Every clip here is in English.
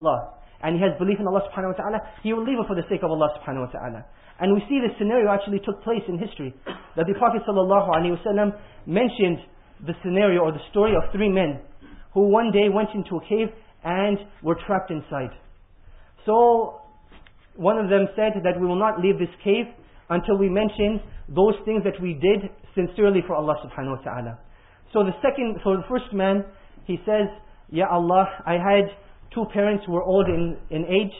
Allah, and he has belief in Allah subhanahu wa ta'ala, he will leave it for the sake of Allah subhanahu wa ta'ala. And we see this scenario actually took place in history. That the Prophet sallallahu alaihi wasallam mentioned the scenario or the story of three men who one day went into a cave and were trapped inside. So one of them said that we will not leave this cave until we mention those things that we did sincerely for Allah subhanahu wa ta'ala. So the first man, he says, Ya Allah, I had two parents who were old in age,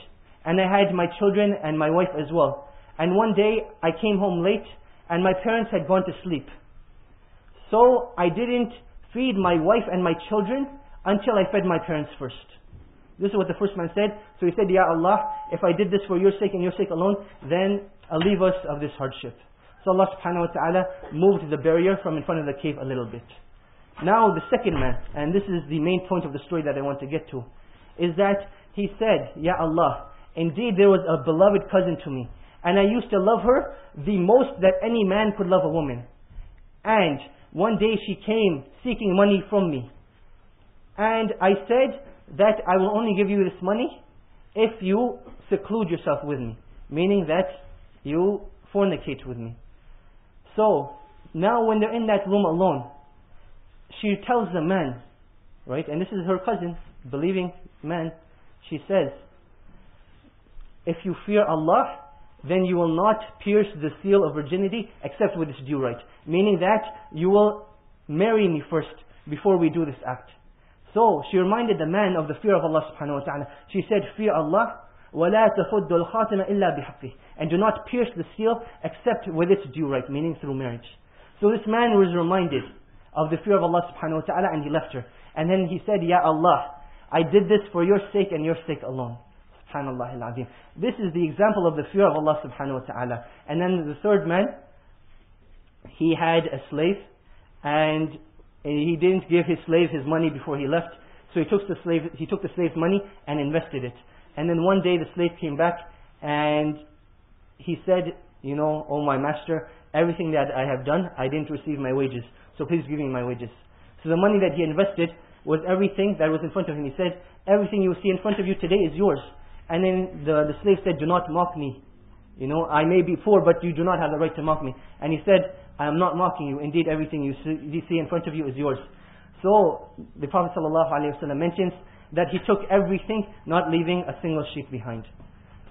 and I had my children and my wife as well. And one day I came home late and my parents had gone to sleep. So I didn't feed my wife and my children until I fed my parents first. This is what the first man said. So he said, Ya Allah, if I did this for your sake and your sake alone, then relieve us of this hardship. So Allah subhanahu wa ta'ala moved the barrier from in front of the cave a little bit. Now the second man, and this is the main point of the story that I want to get to, is that he said, Ya Allah, indeed there was a beloved cousin to me, and I used to love her the most that any man could love a woman. And one day she came seeking money from me. And I said that I will only give you this money if you seclude yourself with me. Meaning that you fornicate with me. So, now when they're in that room alone, she tells the man, right, and this is her cousin, believing man, she says, if you fear Allah, then you will not pierce the seal of virginity except with its due right. Meaning that you will marry me first before we do this act. So she reminded the man of the fear of Allah subhanahu wa ta'ala. She said, fear Allah, وَلَا تَفُدُّ الْخَاتِمَ إِلَّا بِحَقِّهِ, and do not pierce the seal except with its due right, meaning through marriage. So this man was reminded of the fear of Allah subhanahu wa ta'ala, and he left her. And then he said, Ya Allah, I did this for your sake and your sake alone. Subhanallah al-Azim. This is the example of the fear of Allah subhanahu wa ta'ala. And then the third man, he had a slave, and he didn't give his slave his money before he left. So he took the slave's money and invested it. And then one day the slave came back and he said, you know, oh my master, everything that I have done, I didn't receive my wages. So please give me my wages. So the money that he invested was everything that was in front of him. He said, everything you see in front of you today is yours. And then the slave said, do not mock me. You know, I may be poor, but you do not have the right to mock me. And he said, I am not mocking you. Indeed, everything you see in front of you is yours. So the Prophet ﷺ mentions that he took everything, not leaving a single sheep behind.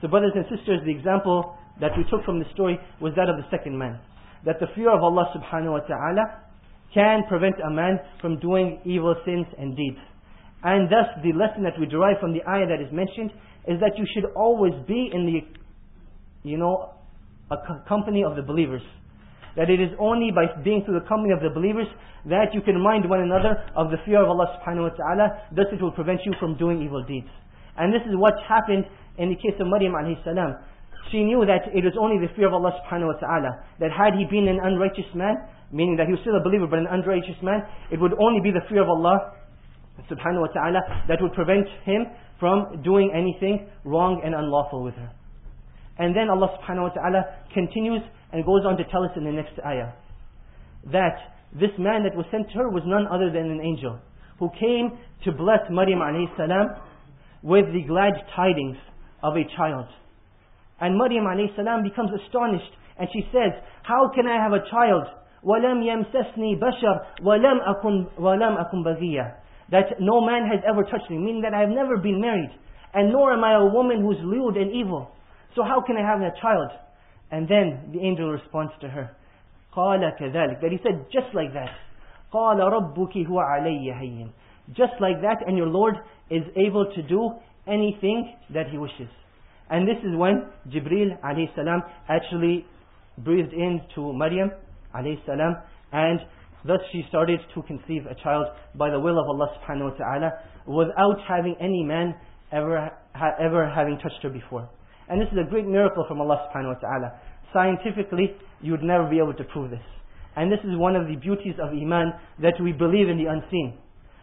So brothers and sisters, the example that we took from the story was that of the second man. That the fear of Allah subhanahu wa ta'ala can prevent a man from doing evil sins and deeds. And thus the lesson that we derive from the ayah that is mentioned is that you should always be in the, company of the believers. That it is only by being through the company of the believers that you can remind one another of the fear of Allah subhanahu wa ta'ala. Thus it will prevent you from doing evil deeds. And this is what happened in the case of Maryam alayhi salam. She knew that it was only the fear of Allah subhanahu wa ta'ala. That had he been an unrighteous man, meaning that he was still a believer but an unrighteous man, it would only be the fear of Allah subhanahu wa ta'ala that would prevent him from doing anything wrong and unlawful with her. And then Allah subhanahu wa ta'ala continues and goes on to tell us in the next ayah that this man that was sent to her was none other than an angel who came to bless Maryam alayhi salam with the glad tidings of a child. And Maryam alayhi salam becomes astonished and she says, how can I have a child? وَلَمْ يَمْسَسْنِي بَشَرٌ وَلَمْ أَكُنْ بَغِيًّا, that no man has ever touched me, meaning that I have never been married, and nor am I a woman who's lewd and evil. So how can I have a child? And then the angel responds to her, قَالَ كَذَلِكَ, that he said, just like that. قَالَ رَبُّكِ هُوَ عَلَيَّ هَيِّنٌ, just like that, and your Lord is able to do anything that He wishes. And this is when Jibreel alayhi salam actually breathed into Maryam alayhi salam, and thus she started to conceive a child by the will of Allah subhanahu wa ta'ala, without having any man ever having touched her before. And this is a great miracle from Allah subhanahu wa ta'ala. Scientifically, you would never be able to prove this. And this is one of the beauties of Iman, that we believe in the unseen.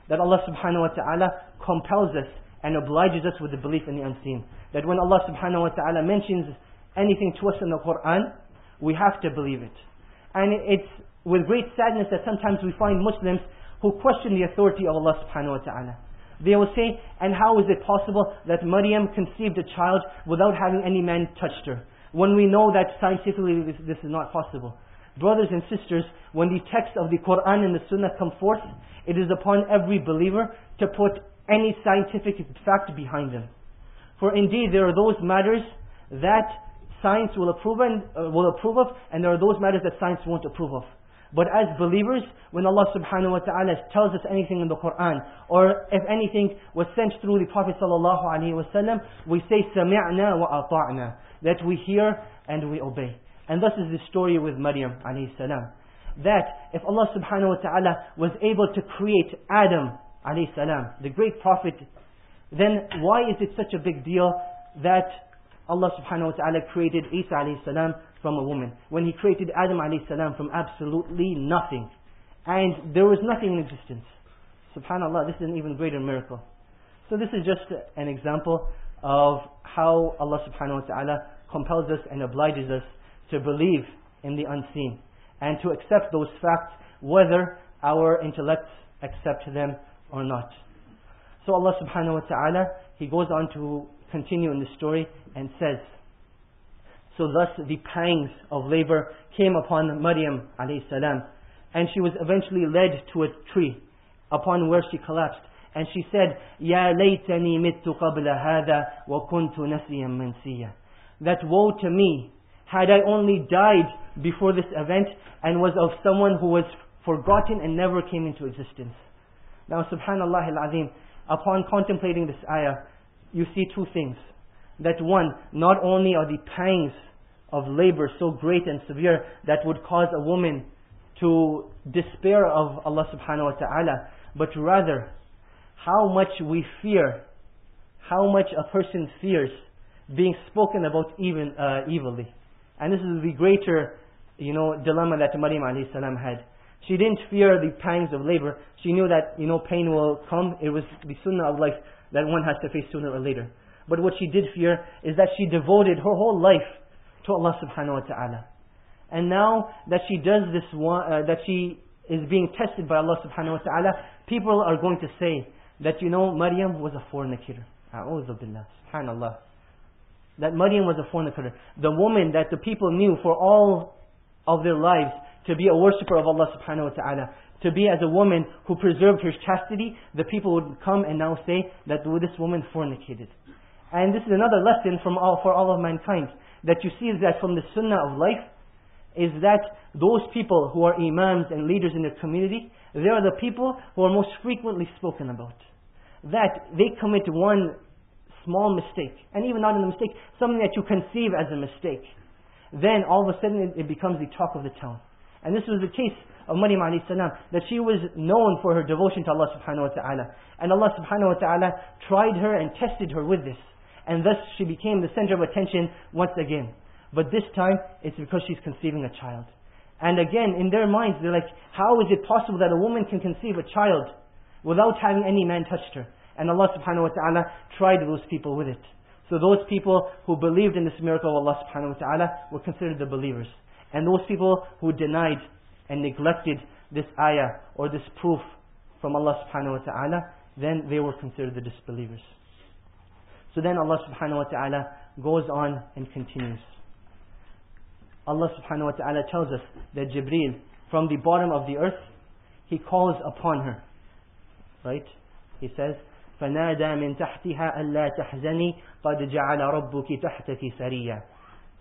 That Allah subhanahu wa ta'ala compels us and obliges us with the belief in the unseen. That when Allah subhanahu wa ta'ala mentions anything to us in the Quran, we have to believe it. And it's with great sadness that sometimes we find Muslims who question the authority of Allah subhanahu wa ta'ala. They will say, and how is it possible that Maryam conceived a child without having any man touched her? When we know that scientifically this is not possible. Brothers and sisters, when the text of the Quran and the Sunnah come forth, it is upon every believer to put any scientific fact behind them. For indeed there are those matters that science will approve of, and there are those matters that science won't approve of. But as believers, when Allah subhanahu wa ta'ala tells us anything in the Quran, or if anything was sent through the Prophet sallallahu alaihi wasallam, we say سَمِعْنَا وَأَطَعْنَا, that we hear and we obey. And thus is the story with Maryam alayhi salam. That if Allah subhanahu wa ta'ala was able to create Adam alayhi salam, the great prophet, then why is it such a big deal that Allah subhanahu wa ta'ala created Isa alayhi salam from a woman, when He created Adam alayhi salam from absolutely nothing, and there was nothing in existence? Subhanallah, this is an even greater miracle. So this is just an example of how Allah subhanahu wa ta'ala compels us and obliges us to believe in the unseen and to accept those facts whether our intellects accept them or not. So Allah subhanahu wa ta'ala, He goes on to continue in the story and says, so thus the pangs of labor came upon Maryam alayhi salam, and she was eventually led to a tree upon where she collapsed, and she said, Ya laytani mittu qabla hadha wa kuntu nasiyan mansiya, that woe to me, had I only died before this event and was of someone who was forgotten and never came into existence. Now subhanallah al-azim, upon contemplating this ayah, you see two things. That one, not only are the pangs of labor so great and severe that would cause a woman to despair of Allah subhanahu wa ta'ala, but rather how much we fear, how much a person fears being spoken about even evilly. And this is the greater, dilemma that Maryam alayhi salam had. She didn't fear the pangs of labor. She knew that, pain will come. It was the sunnah of life that one has to face sooner or later. But what she did fear is that she devoted her whole life to Allah subhanahu wa ta'ala. And now that she does this that she is being tested by Allah subhanahu wa ta'ala, people are going to say that, Maryam was a fornicator. A'udhu billah, subhanallah. That Maryam was a fornicator. The woman that the people knew for all of their lives to be a worshipper of Allah subhanahu wa ta'ala, to be as a woman who preserved her chastity, the people would come and now say that this woman fornicated. And this is another lesson for all of mankind, that you see that from the sunnah of life, is that those people who are imams and leaders in their community, they are the people who are most frequently spoken about. That they commit one small mistake, and even not in a mistake, something that you conceive as a mistake, then all of a sudden it becomes the talk of the town. And this was the case of Maryam alayhi salam, that she was known for her devotion to Allah subhanahu wa ta'ala. And Allah subhanahu wa ta'ala tried her and tested her with this. And thus she became the center of attention once again. But this time, it's because she's conceiving a child. And again, in their minds, they're like, how is it possible that a woman can conceive a child without having any man touch her? And Allah subhanahu wa ta'ala tried those people with it. So those people who believed in this miracle of Allah subhanahu wa ta'ala were considered the believers. And those people who denied and neglected this ayah or this proof from Allah subhanahu wa ta'ala, then they were considered the disbelievers. So then Allah subhanahu wa ta'ala goes on and continues. Allah subhanahu wa ta'ala tells us that Jibreel, from the bottom of the earth, he calls upon her. Right? He says, فَنَادَى مِن تَحْتِهَا أَلَّا تَحْزَنِي قَدْ جَعَلَ رَبُّكِ تَحْتَكِ سَرِيًّا.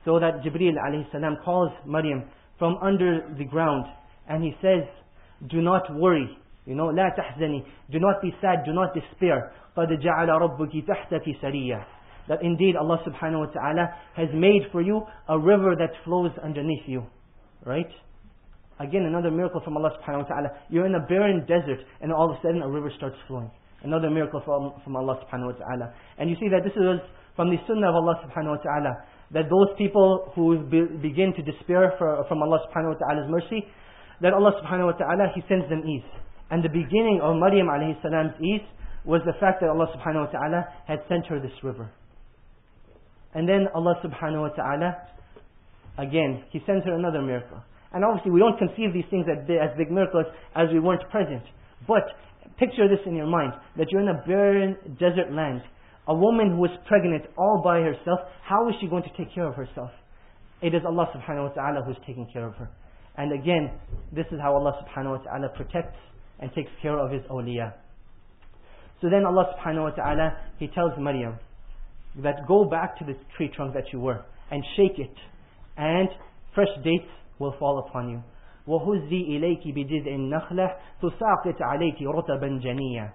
So that Jibreel alayhi salam calls Maryam from under the ground, and he says, do not worry, لا تحزني, do not be sad, do not despair. قَدْ جَعَلَ رَبُّكِ تَحْتَكِ سَرِيًّا. That indeed Allah subhanahu wa ta'ala has made for you a river that flows underneath you. Right? Again, another miracle from Allah subhanahu wa ta'ala. You're in a barren desert and all of a sudden a river starts flowing. Another miracle from Allah subhanahu wa ta'ala. And you see that this is from the sunnah of Allah subhanahu wa ta'ala, that those people who begin to despair from Allah subhanahu wa ta'ala's mercy, that Allah subhanahu wa ta'ala, He sends them ease. And the beginning of Maryam alayhi salam's ease was the fact that Allah subhanahu wa ta'ala had sent her this river. And then Allah subhanahu wa ta'ala, again, He sends her another miracle. And obviously we don't conceive these things as big miracles as we weren't present. But Picture this in your mind, that you're in a barren desert land. A woman who is pregnant all by herself, how is she going to take care of herself? It is Allah subhanahu wa ta'ala who is taking care of her. And again, this is how Allah subhanahu wa ta'ala protects and takes care of His awliya. So then Allah subhanahu wa ta'ala, He tells Maryam that go back to the tree trunk that you were and shake it, and fresh dates will fall upon you. وَهُزِّي إِلَيْكِ بِجِذْءِ النَّخْلَةِ تُسَاقِطْ عَلَيْكِ رُطَبًا جَنِيًّا.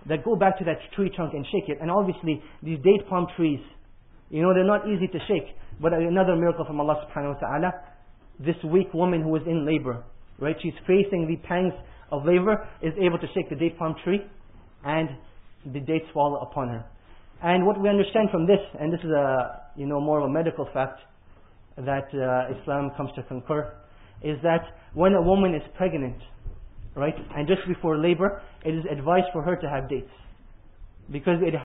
That go back to that tree trunk and shake it. And obviously these date palm trees, they're not easy to shake. But another miracle from Allah subhanahu wa ta'ala, this weak woman who is in labor, right? She's facing the pangs of labor, is able to shake the date palm tree, and the dates fall upon her. And what we understand from this, and this is more of a medical fact that Islam comes to concur, is that when a woman is pregnant, right, and just before labor, it is advised for her to have dates, because it